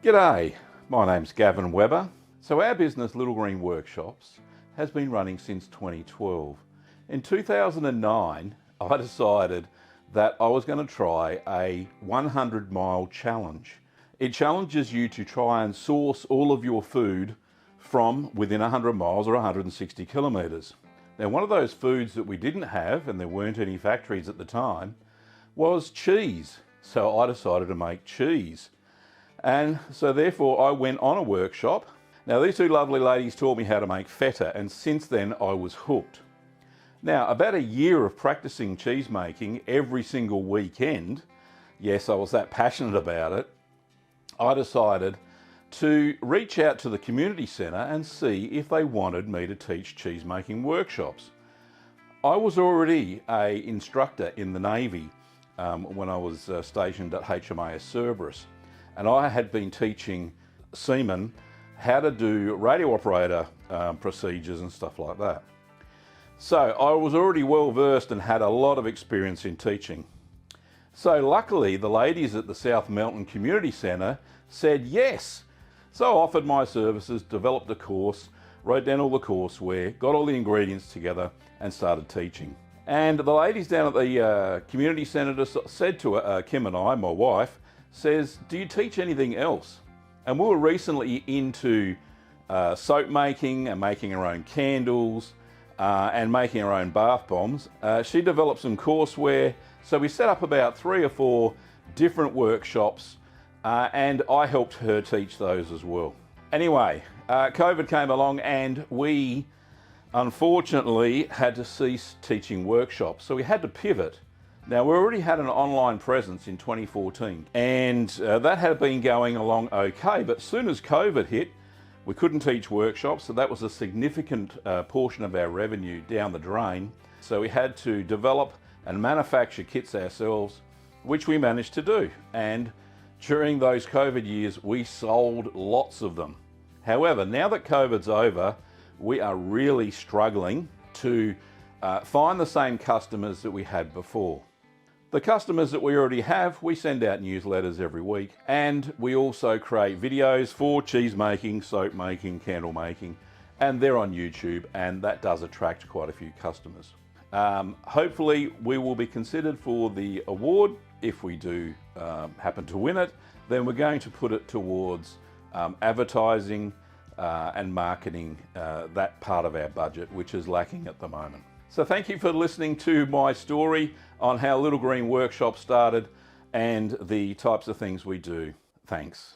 G'day, my name's Gavin Webber. So our business Little Green Workshops has been running since 2012. In 2009, I decided that I was going to try a 100-mile challenge. It challenges you to try and source all of your food from within 100 miles or 160 kilometres. Now, one of those foods that we didn't have, and there weren't any factories at the time, was cheese. So I decided to make cheese. And so therefore I went on a workshop. Now these two lovely ladies taught me how to make feta, and since then I was hooked. Now about a year of practicing cheese making every single weekend, yes, I was that passionate about it, I decided to reach out to the community centre and see if they wanted me to teach cheese making workshops. I was already an instructor in the Navy when I was stationed at HMAS Cerberus. And I had been teaching seamen how to do radio operator procedures and stuff like that. So I was already well versed and had a lot of experience in teaching. So luckily the ladies at the South Melton Community Centre said yes. So I offered my services, developed a course, wrote down all the courseware, got all the ingredients together and started teaching. And the ladies down at the Community Centre said to Kim and I, my wife, says, do you teach anything else? And we were recently into soap making and making our own candles and making our own bath bombs. She developed some courseware, so we set up about 3 or 4 different workshops and I helped her teach those as well. Anyway, COVID came along and we unfortunately had to cease teaching workshops, so we had to pivot. Now, we already had an online presence in 2014 and that had been going along okay, but as soon as COVID hit, we couldn't teach workshops, so that was a significant portion of our revenue down the drain. So we had to develop and manufacture kits ourselves, which we managed to do. And during those COVID years, we sold lots of them. However, now that COVID's over, we are really struggling to find the same customers that we had before. The customers that we already have, we send out newsletters every week, and we also create videos for cheese making, soap making, candle making, and they're on YouTube, and that does attract quite a few customers. Hopefully we will be considered for the award. If we do happen to win it, then we're going to put it towards advertising and marketing that part of our budget, which is lacking at the moment. So thank you for listening to my story on how Little Green Workshop started and the types of things we do. Thanks.